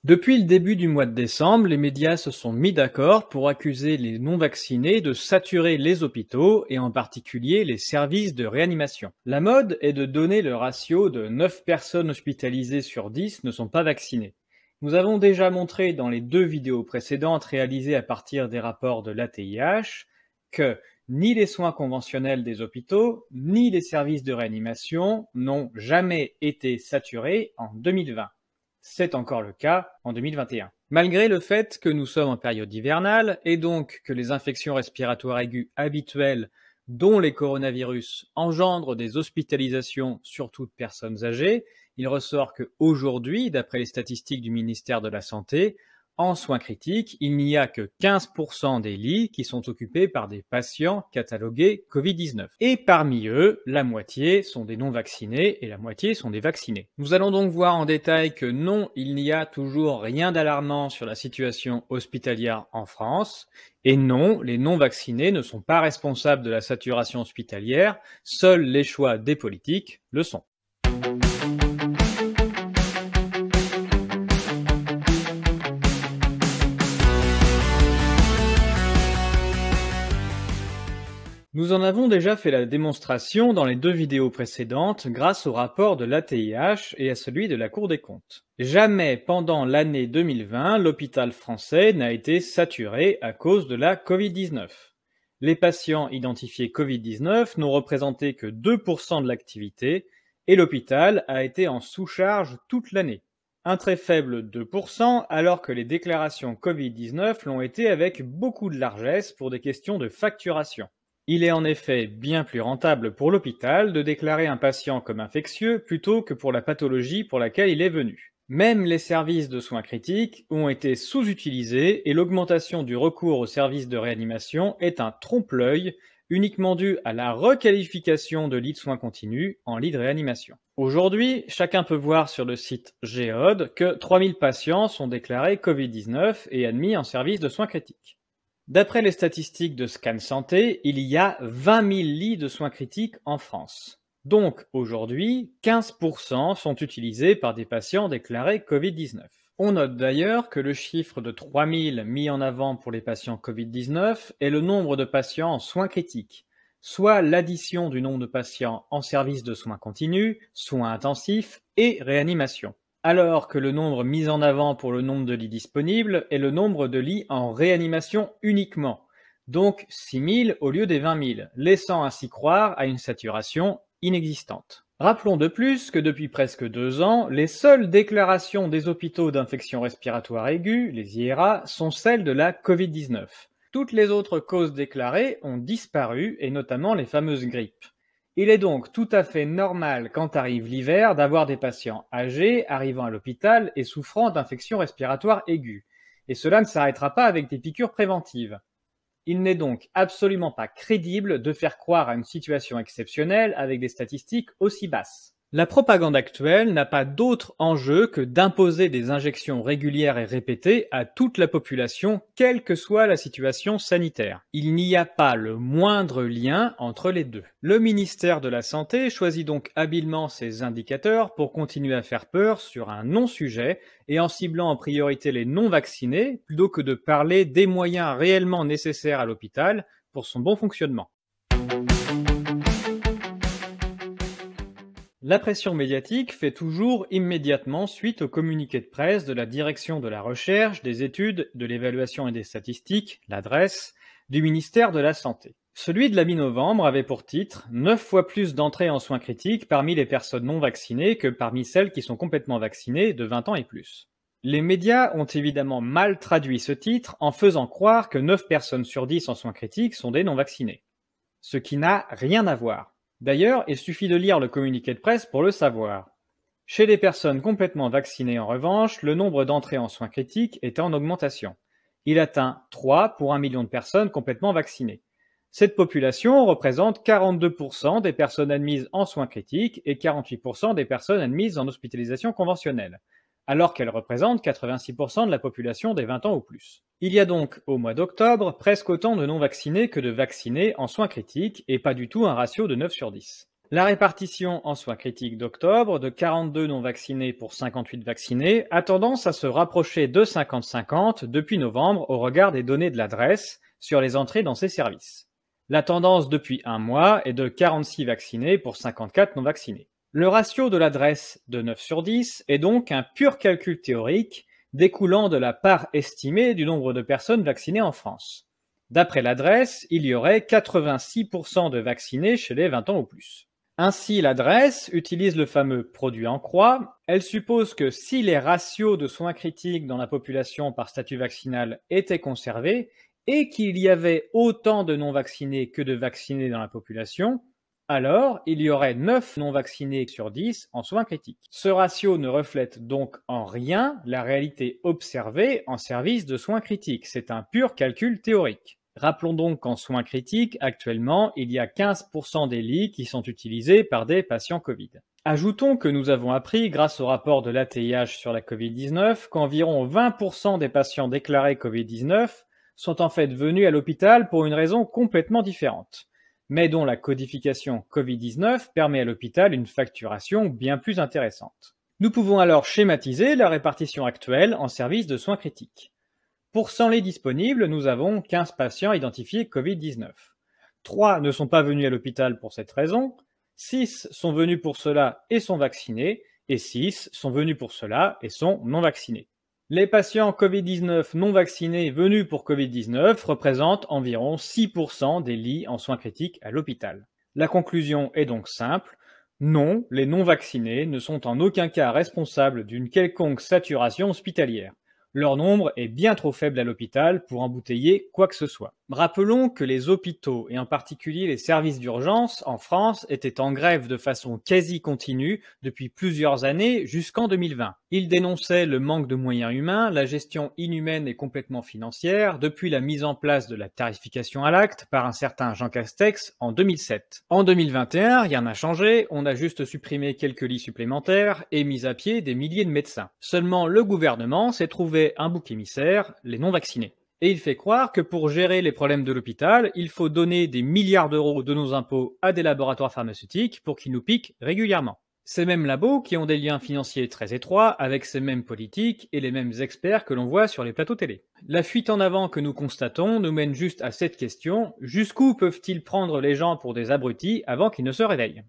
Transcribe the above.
Depuis le début du mois de décembre, les médias se sont mis d'accord pour accuser les non-vaccinés de saturer les hôpitaux et en particulier les services de réanimation. La mode est de donner le ratio de 9 personnes hospitalisées sur 10 ne sont pas vaccinées. Nous avons déjà montré dans les deux vidéos précédentes réalisées à partir des rapports de l'ATIH que ni les soins conventionnels des hôpitaux, ni les services de réanimation n'ont jamais été saturés en 2020. C'est encore le cas en 2021. Malgré le fait que nous sommes en période hivernale et donc que les infections respiratoires aiguës habituelles, dont les coronavirus, engendrent des hospitalisations surtout de personnes âgées, il ressort qu'aujourd'hui, d'après les statistiques du ministère de la Santé, en soins critiques, il n'y a que 15% des lits qui sont occupés par des patients catalogués Covid-19. Et parmi eux, la moitié sont des non-vaccinés et la moitié sont des vaccinés. Nous allons donc voir en détail que non, il n'y a toujours rien d'alarmant sur la situation hospitalière en France. Et non, les non-vaccinés ne sont pas responsables de la saturation hospitalière, seuls les choix des politiques le sont. Nous en avons déjà fait la démonstration dans les deux vidéos précédentes grâce au rapport de l'ATIH et à celui de la Cour des comptes. Jamais pendant l'année 2020, l'hôpital français n'a été saturé à cause de la Covid-19. Les patients identifiés Covid-19 n'ont représenté que 2% de l'activité et l'hôpital a été en sous-charge toute l'année. Un très faible 2%, alors que les déclarations Covid-19 l'ont été avec beaucoup de largesse pour des questions de facturation. Il est en effet bien plus rentable pour l'hôpital de déclarer un patient comme infectieux plutôt que pour la pathologie pour laquelle il est venu. Même les services de soins critiques ont été sous-utilisés et l'augmentation du recours aux services de réanimation est un trompe-l'œil uniquement dû à la requalification de lits de soins continus en lits de réanimation. Aujourd'hui, chacun peut voir sur le site Géode que 3000 patients sont déclarés Covid-19 et admis en service de soins critiques. D'après les statistiques de Scan Santé, il y a 20 000 lits de soins critiques en France. Donc aujourd'hui, 15% sont utilisés par des patients déclarés Covid-19. On note d'ailleurs que le chiffre de 3 000 mis en avant pour les patients Covid-19 est le nombre de patients en soins critiques, soit l'addition du nombre de patients en service de soins continus, soins intensifs et réanimation. Alors que le nombre mis en avant pour le nombre de lits disponibles est le nombre de lits en réanimation uniquement, donc 6 000 au lieu des 20 000, laissant ainsi croire à une saturation inexistante. Rappelons de plus que depuis presque 2 ans, les seules déclarations des hôpitaux d'infections respiratoires aiguës, les IRA, sont celles de la Covid-19. Toutes les autres causes déclarées ont disparu, et notamment les fameuses grippes. Il est donc tout à fait normal quand arrive l'hiver d'avoir des patients âgés arrivant à l'hôpital et souffrant d'infections respiratoires aiguës. Et cela ne s'arrêtera pas avec des piqûres préventives. Il n'est donc absolument pas crédible de faire croire à une situation exceptionnelle avec des statistiques aussi basses. La propagande actuelle n'a pas d'autre enjeu que d'imposer des injections régulières et répétées à toute la population, quelle que soit la situation sanitaire. Il n'y a pas le moindre lien entre les deux. Le ministère de la Santé choisit donc habilement ses indicateurs pour continuer à faire peur sur un non-sujet et en ciblant en priorité les non-vaccinés plutôt que de parler des moyens réellement nécessaires à l'hôpital pour son bon fonctionnement. La pression médiatique fait toujours immédiatement suite au communiqué de presse de la Direction de la Recherche, des Études, de l'Évaluation et des Statistiques, l'adresse, du ministère de la Santé. Celui de la mi-novembre avait pour titre « 9 fois plus d'entrées en soins critiques parmi les personnes non vaccinées que parmi celles qui sont complètement vaccinées de 20 ans et plus ». Les médias ont évidemment mal traduit ce titre en faisant croire que 9 personnes sur 10 en soins critiques sont des non vaccinés. Ce qui n'a rien à voir. D'ailleurs, il suffit de lire le communiqué de presse pour le savoir. Chez les personnes complètement vaccinées en revanche, le nombre d'entrées en soins critiques est en augmentation. Il atteint 3 pour 1 million de personnes complètement vaccinées. Cette population représente 42% des personnes admises en soins critiques et 48% des personnes admises en hospitalisation conventionnelle, alors qu'elle représente 86% de la population des 20 ans ou plus. Il y a donc, au mois d'octobre, presque autant de non-vaccinés que de vaccinés en soins critiques, et pas du tout un ratio de 9 sur 10. La répartition en soins critiques d'octobre, de 42 non vaccinés pour 58 vaccinés, a tendance à se rapprocher de 50-50 depuis novembre au regard des données de l'adresse sur les entrées dans ces services. La tendance depuis un mois est de 46 vaccinés pour 54 non vaccinés. Le ratio de l'adresse de 9 sur 10 est donc un pur calcul théorique découlant de la part estimée du nombre de personnes vaccinées en France. D'après l'adresse, il y aurait 86% de vaccinés chez les 20 ans ou plus. Ainsi, l'adresse utilise le fameux produit en croix. Elle suppose que si les ratios de soins critiques dans la population par statut vaccinal étaient conservés et qu'il y avait autant de non-vaccinés que de vaccinés dans la population, alors il y aurait 9 non-vaccinés sur 10 en soins critiques. Ce ratio ne reflète donc en rien la réalité observée en service de soins critiques. C'est un pur calcul théorique. Rappelons donc qu'en soins critiques, actuellement, il y a 15% des lits qui sont utilisés par des patients Covid. Ajoutons que nous avons appris, grâce au rapport de l'ATIH sur la Covid-19, qu'environ 20% des patients déclarés Covid-19 sont en fait venus à l'hôpital pour une raison complètement différente, mais dont la codification Covid-19 permet à l'hôpital une facturation bien plus intéressante. Nous pouvons alors schématiser la répartition actuelle en services de soins critiques. Pour 100 lits disponibles, nous avons 15 patients identifiés Covid-19. 3 ne sont pas venus à l'hôpital pour cette raison, 6 sont venus pour cela et sont vaccinés, et 6 sont venus pour cela et sont non vaccinés. Les patients Covid-19 non vaccinés venus pour Covid-19 représentent environ 6% des lits en soins critiques à l'hôpital. La conclusion est donc simple. Non, les non vaccinés ne sont en aucun cas responsables d'une quelconque saturation hospitalière. Leur nombre est bien trop faible à l'hôpital pour embouteiller quoi que ce soit. Rappelons que les hôpitaux, et en particulier les services d'urgence en France, étaient en grève de façon quasi continue depuis plusieurs années jusqu'en 2020. Ils dénonçaient le manque de moyens humains, la gestion inhumaine et complètement financière depuis la mise en place de la tarification à l'acte par un certain Jean Castex en 2007. En 2021, rien n'a changé, on a juste supprimé quelques lits supplémentaires et mis à pied des milliers de médecins. Seulement le gouvernement s'est trouvé un bouc émissaire, les non-vaccinés. Et il fait croire que pour gérer les problèmes de l'hôpital, il faut donner des milliards d'euros de nos impôts à des laboratoires pharmaceutiques pour qu'ils nous piquent régulièrement. Ces mêmes labos qui ont des liens financiers très étroits avec ces mêmes politiques et les mêmes experts que l'on voit sur les plateaux télé. La fuite en avant que nous constatons nous mène juste à cette question: jusqu'où peuvent-ils prendre les gens pour des abrutis avant qu'ils ne se réveillent ?